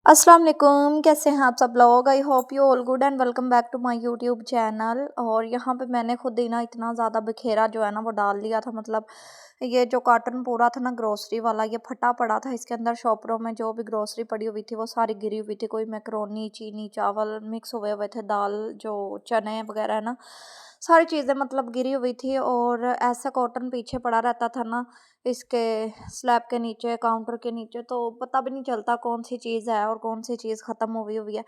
अस्सलाम वालेकुम, कैसे हैं आप सब लोग। I hope you all good and welcome back to my YouTube channel. और यहाँ पे मैंने खुद ही ना इतना ज़्यादा बिखेरा जो है ना वो डाल दिया था। मतलब ये जो कार्टन पूरा था ना ग्रोसरी वाला, ये फटा पड़ा था। इसके अंदर शॉपरों में जो भी ग्रोसरी पड़ी हुई थी वो सारी गिरी हुई थी। कोई मैक्रोनी, चीनी, चावल मिक्स हुए हुए थे, दाल जो चने वगैरह है ना, सारी चीज़ें मतलब गिरी हुई थी। और ऐसा कॉटन पीछे पड़ा रहता था ना इसके स्लैब के नीचे, काउंटर के नीचे, तो पता भी नहीं चलता कौन सी चीज़ है और कौन सी चीज़ ख़त्म हुई हुई है।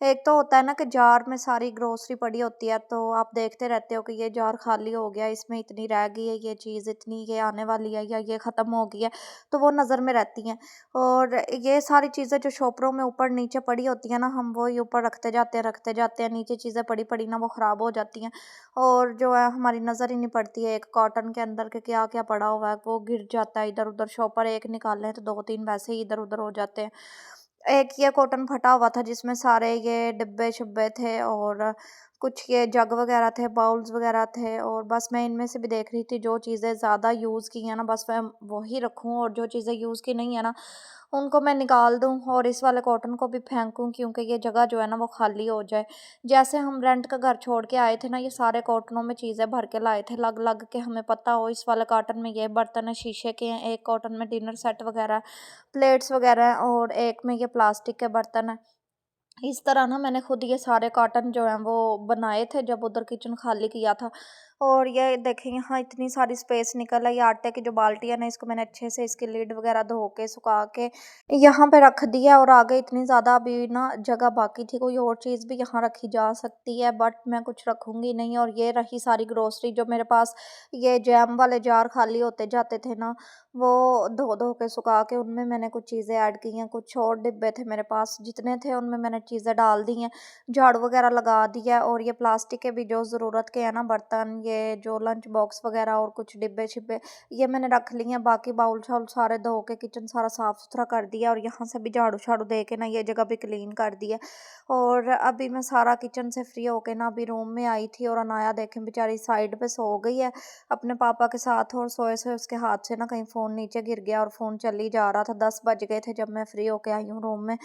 एक तो होता है ना कि जार में सारी ग्रोसरी पड़ी होती है, तो आप देखते रहते हो कि ये जार खाली हो गया, इसमें इतनी रह गई है, ये चीज़ इतनी ये आने वाली है या ये ख़त्म हो गई है, तो वो नज़र में रहती हैं। और ये सारी चीज़ें जो शॉपरों में ऊपर नीचे पड़ी होती हैं ना, हम वही ऊपर रखते जाते हैं, नीचे चीज़ें पड़ी पड़ी ना वो ख़राब हो जाती हैं। और जो है हमारी नज़र ही नहीं पड़ती है एक कॉटन के अंदर के क्या क्या पड़ा हुआ है, वो गिर जाता है इधर उधर। शॉपर एक निकाले तो दो तीन वैसे ही इधर उधर हो जाते हैं। एक ये कॉटन फटा हुआ था जिसमें सारे ये डिब्बे शिब्बे थे, और कुछ ये जग वगैरह थे, बाउल्स वगैरह थे। और बस मैं इनमें से भी देख रही थी जो चीज़ें ज़्यादा यूज़ की हैं ना बस मैं वही रखूँ, और जो चीज़ें यूज़ की नहीं है ना उनको मैं निकाल दूँ और इस वाले कॉटन को भी फेंकूँ, क्योंकि ये जगह जो है ना वो खाली हो जाए। जैसे हम रेंट का घर छोड़ के आए थे ना, ये सारे कॉटनों में चीज़ें भर के लाए थे, लग लग के हमें पता हो इस वाले कार्टन में ये बर्तन है शीशे के हैं, एक कॉटन में डिनर सेट वगैरह, प्लेट्स वगैरह हैं, और एक में ये प्लास्टिक के बर्तन हैं। इस तरह ना मैंने खुद ये सारे कॉटन जो हैं वो बनाए थे जब उधर किचन खाली किया था। और ये देखें यहाँ इतनी सारी स्पेस निकल आई। आटे की जो बाल्टी है ना, इसको मैंने अच्छे से इसकी लिड वगैरह धो के सुखा के यहाँ पे रख दिया। और आगे इतनी ज़्यादा अभी ना जगह बाकी थी, कोई और चीज़ भी यहाँ रखी जा सकती है, बट मैं कुछ रखूँगी नहीं। और ये रही सारी ग्रोसरी जो मेरे पास, ये जैम वाले जार खाली होते जाते थे ना, वो धो धो के सुखा के उनमें मैंने कुछ चीज़ें ऐड की हैं। कुछ और डिब्बे थे मेरे पास, जितने थे उनमें मैंने चीज़ें डाल दी हैं, झाड़ू वगैरह लगा दिया। और ये प्लास्टिक के भी जो ज़रूरत के हैं ना बर्तन, ये जो लंच बॉक्स वगैरह और कुछ डिब्बे शिब्बे, ये मैंने रख लिए हैं। बाकी बाउल शाउल सारे धो के किचन सारा साफ़ सुथरा कर दिया, और यहाँ से भी झाड़ू शाड़ू दे के ना ये जगह भी क्लीन कर दिया। और अभी मैं सारा किचन से फ्री होके ना अभी रूम में आई थी, और अनाया देखें बेचारी साइड पे सो गई है अपने पापा के साथ। और सोए सोए उसके हाथ से ना कहीं फ़ोन नीचे गिर गया और फ़ोन चल ही जा रहा था। 10 बज गए थे जब मैं फ्री होके आई हूँ रूम में।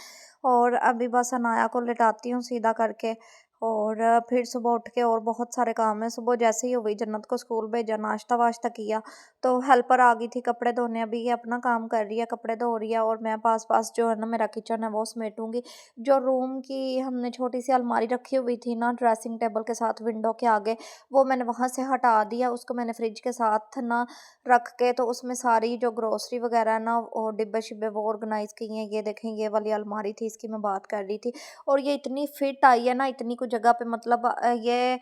और अभी बस अनाया को लिटाती हूँ सीधा करके, और फिर सुबह उठ के और बहुत सारे काम है। सुबह जैसे ही हुई जन्नत को स्कूल भेजा, नाश्ता वाश्ता किया, तो हेल्पर आ गई थी कपड़े धोने। अभी ये अपना काम कर रही है, कपड़े धो रही है, और मैं पास पास जो है ना मेरा किचन है वो समेटूंगी। जो रूम की हमने छोटी सी अलमारी रखी हुई थी ना ड्रेसिंग टेबल के साथ विंडो के आगे, वो मैंने वहाँ से हटा दिया। उसको मैंने फ्रिज के साथ ना रख के, तो उसमें सारी जो ग्रोसरी वगैरह है ना और डिब्बे शिब्बे वो ऑर्गेनाइज किए हैं। ये देखें, ये वाली अलमारी थी, इसकी मैं बात कर रही थी। और ये इतनी फिट आई है ना इतनी कुछ जगह पे, मतलब ये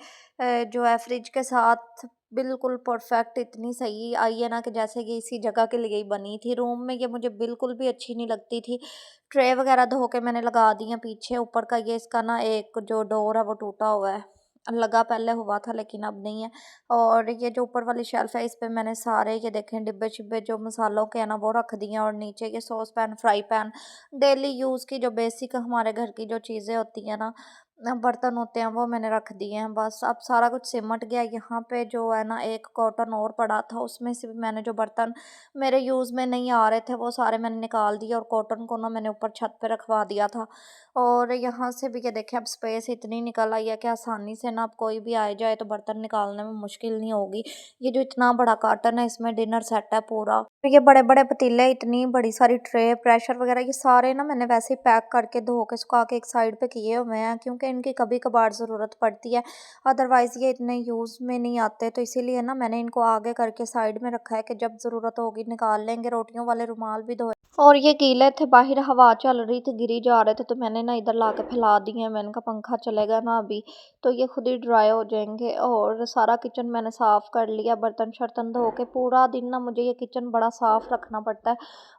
जो है फ्रिज के साथ बिल्कुल परफेक्ट इतनी सही आई है ना कि जैसे कि इसी जगह के लिए ही बनी थी। रूम में ये मुझे बिल्कुल भी अच्छी नहीं लगती थी। ट्रे वगैरह धो के मैंने लगा दी हैं पीछे। ऊपर का ये इसका ना एक जो डोर है वो टूटा हुआ है, लगा पहले हुआ था लेकिन अब नहीं है। और ये जो ऊपर वाली शेल्फ है इस पे मैंने सारे ये देखें डिब्बे शिब्बे जो मसालों के है ना वो रख दिए हैं। और नीचे ये sauce pan, fry pan, daily use की जो बेसिक हमारे घर की जो चीज़ें होती हैं ना, बर्तन होते हैं, वो मैंने रख दिए हैं। बस अब सारा कुछ सिमट गया। यहाँ पे जो है ना एक कॉटन और पड़ा था, उसमें से भी मैंने जो बर्तन मेरे यूज़ में नहीं आ रहे थे वो सारे मैंने निकाल दिए, और कॉटन को ना मैंने ऊपर छत पे रखवा दिया था। और यहाँ से भी ये देखें अब स्पेस इतनी निकल आई है कि आसानी से ना अब कोई भी आए जाए तो बर्तन निकालने में मुश्किल नहीं होगी। ये जो इतना बड़ा कार्टन है इसमें डिनर सेट है पूरा। तो ये बड़े बड़े पतीले, इतनी बड़ी सारी ट्रे, प्रेशर वगैरह, ये सारे ना मैंने वैसे ही पैक करके धो के सुखा के एक साइड पे किए हुए हैं, क्योंकि इनकी कभी कभार ज़रूरत पड़ती है। अदरवाइज़ ये इतने यूज़ में नहीं आते, तो इसीलिए ना मैंने इनको आगे करके साइड में रखा है कि जब ज़रूरत होगी निकाल लेंगे। रोटियों वाले रुमाल भी धोए, और ये गीले थे, बाहर हवा चल रही थी, गिरी जा रहे थे, तो मैंने ना इधर ला के फैला दिए हैं। मैंने कहा पंखा चलेगा ना अभी तो ये खुद ही ड्राई हो जाएंगे। और सारा किचन मैंने साफ़ कर लिया, बर्तन शर्तन धो के। पूरा दिन ना मुझे ये किचन बड़ा साफ़ रखना पड़ता है।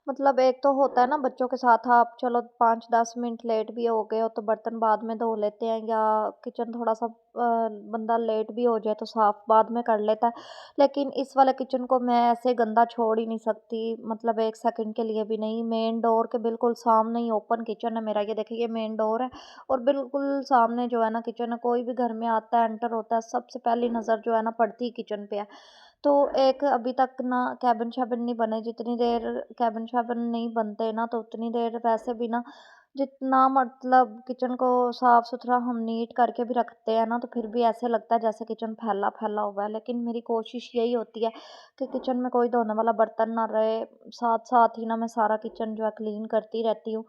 मतलब एक तो होता है ना बच्चों के साथ आप चलो 5-10 मिनट लेट भी हो गए हो तो बर्तन बाद में धो लेते हैं, या किचन थोड़ा सा बंदा लेट भी हो जाए तो साफ़ बाद में कर लेता है। लेकिन इस वाले किचन को मैं ऐसे गंदा छोड़ ही नहीं सकती, मतलब एक सेकंड के लिए भी नहीं। मेन डोर के बिल्कुल सामने ही ओपन किचन है मेरा, ये देखिए ये मेन डोर है, और बिल्कुल सामने जो है ना किचन है। कोई भी घर में आता है, एंटर होता है, सबसे पहली नज़र जो है ना पड़ती ही किचन पे है। तो एक अभी तक ना कैबिन शैबिन नहीं बने, जितनी देर कैबिन शैबिन नहीं बनते ना तो उतनी देर वैसे भी ना जितना मतलब किचन को साफ़ सुथरा हम नीट करके भी रखते हैं ना, तो फिर भी ऐसे लगता है जैसे किचन फैला फैला हुआ है। लेकिन मेरी कोशिश यही होती है कि किचन में कोई धोने वाला बर्तन ना रहे, साथ साथ ही ना मैं सारा किचन जो है क्लीन करती रहती हूँ।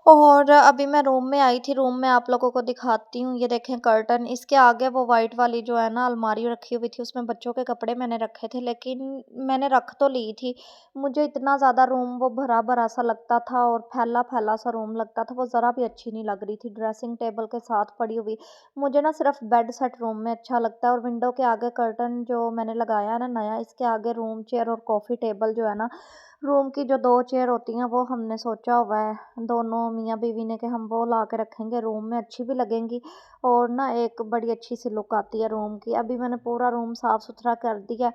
और अभी मैं रूम में आई थी, रूम में आप लोगों को दिखाती हूँ। ये देखें कर्टन, इसके आगे वो वाइट वाली जो है ना अलमारी रखी हुई थी, उसमें बच्चों के कपड़े मैंने रखे थे, लेकिन मैंने रख तो ली थी। मुझे इतना ज़्यादा रूम वो भरा-भरा सा लगता था और फैला-फैला सा रूम लगता था, वो ज़रा भी अच्छी नहीं लग रही थी, ड्रेसिंग टेबल के साथ पड़ी हुई। मुझे ना सिर्फ़ बेड सेट रूम में अच्छा लगता है, और विंडो के आगे कर्टन जो मैंने लगाया है ना नया, इसके आगे रूम चेयर और कॉफ़ी टेबल जो है ना, रूम की जो 2 चेयर होती हैं वो हमने सोचा हुआ है, दोनों मियाँ-बीवी ने, कि हम वो ला के रखेंगे, रूम में अच्छी भी लगेंगी और ना एक बड़ी अच्छी-सी लुक आती है रूम की। अभी मैंने पूरा रूम साफ़-सुथरा कर दिया,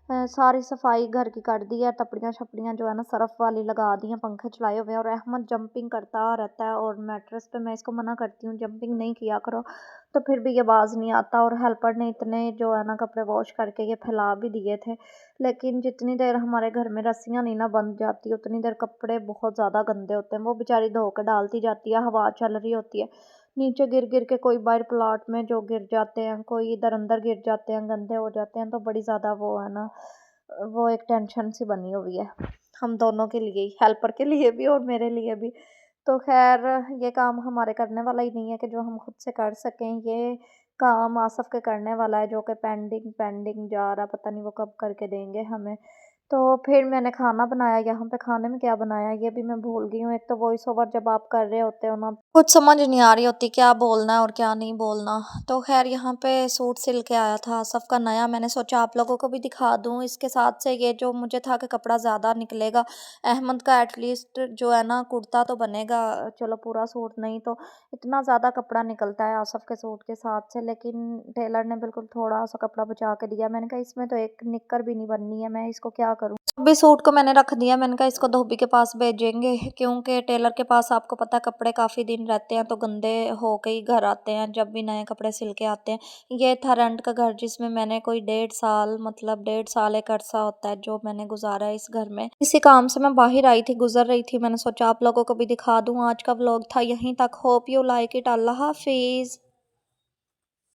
सारी सफाई घर की कर दी है, तपड़ियाँ-शपड़ियाँ जो है ना सरफ़ वाली लगा दी हैं, पंखे चलाए हुए हैं, और अहमद जंपिंग करता रहता है, और मैट्रेस पे मैं इसको मना करती हूँ जंपिंग नहीं किया करो, तो फिर भी ये बाज़ नहीं आता। और हेल्पर ने इतने जो है ना कपड़े वॉश करके ये फैला भी दिए थे, लेकिन जितनी देर हमारे घर में रस्सियाँ नहीं ना बंध जाती, उतनी देर कपड़े बहुत ज़्यादा गंदे होते हैं। वो बेचारी धो के डालती जाती है, हवा चल रही होती है, नीचे गिर-गिर के कोई बाहर प्लॉट में जो गिर जाते हैं, कोई इधर अंदर गिर जाते हैं, गंदे हो जाते हैं, तो बड़ी ज़्यादा वो है ना, वो एक टेंशन सी बनी हुई है, हम दोनों के लिए ही, हेल्पर के लिए भी और मेरे लिए भी। तो ख़ैर ये काम हमारे करने वाला ही नहीं है कि जो हम खुद से कर सकें, ये काम आसिफ़ के करने वाला है, जो कि पेंडिंग पेंडिंग जा रहा, पता नहीं वो कब करके देंगे हमें। तो फिर मैंने खाना बनाया, यहाँ पे खाने में क्या बनाया ये भी मैं भूल गई हूँ। एक तो वॉइस ओवर जब आप कर रहे होते हो ना, कुछ समझ नहीं आ रही होती क्या बोलना है और क्या नहीं बोलना। तो ख़ैर यहाँ पे सूट सिल के आया था आसिफ़ का नया, मैंने सोचा आप लोगों को भी दिखा दूँ। इसके साथ से ये जो मुझे था कि कपड़ा ज़्यादा निकलेगा, अहमद का एटलीस्ट जो है ना कुर्ता तो बनेगा, चलो पूरा सूट नहीं तो इतना ज़्यादा कपड़ा निकलता है आसिफ़ के सूट के साथ से, लेकिन टेलर ने बिल्कुल थोड़ा-सा कपड़ा बचा के दिया। मैंने कहा इसमें तो एक निक्कर भी नहीं बननी है, मैं इसको क्या करूँ? अभी सूट को मैंने रख दिया, मैंने कहा इसको धोबी के पास भेजेंगे, क्योंकि टेलर के पास आपको पता है कपड़े काफ़ी दिन रहते हैं तो गंदे होके ही घर आते हैं, जब भी नए कपड़े सिल के आते हैं। ये था रेंट का घर जिसमें मैंने कोई 1.5 साल, मतलब 1.5 साल एक अरसा होता है जो मैंने गुजारा है इस घर में। इसी काम से मैं बाहर आई थी, गुजर रही थी, मैंने सोचा आप लोगों को भी दिखा दूँ। आज का व्लॉग था यहीं तक, होप यू लाइक इट। अल्लाह हाफिज़।